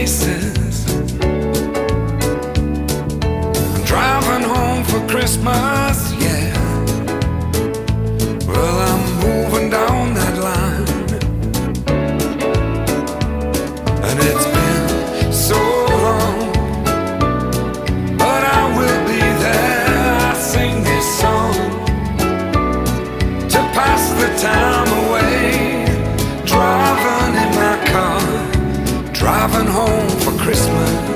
places. I'm driving home for Christmas, yeah. Well, I'm moving down that line, and it's been so long, but I will be there. I sing this song to pass the time away, driving in my car, driving home for Christmas.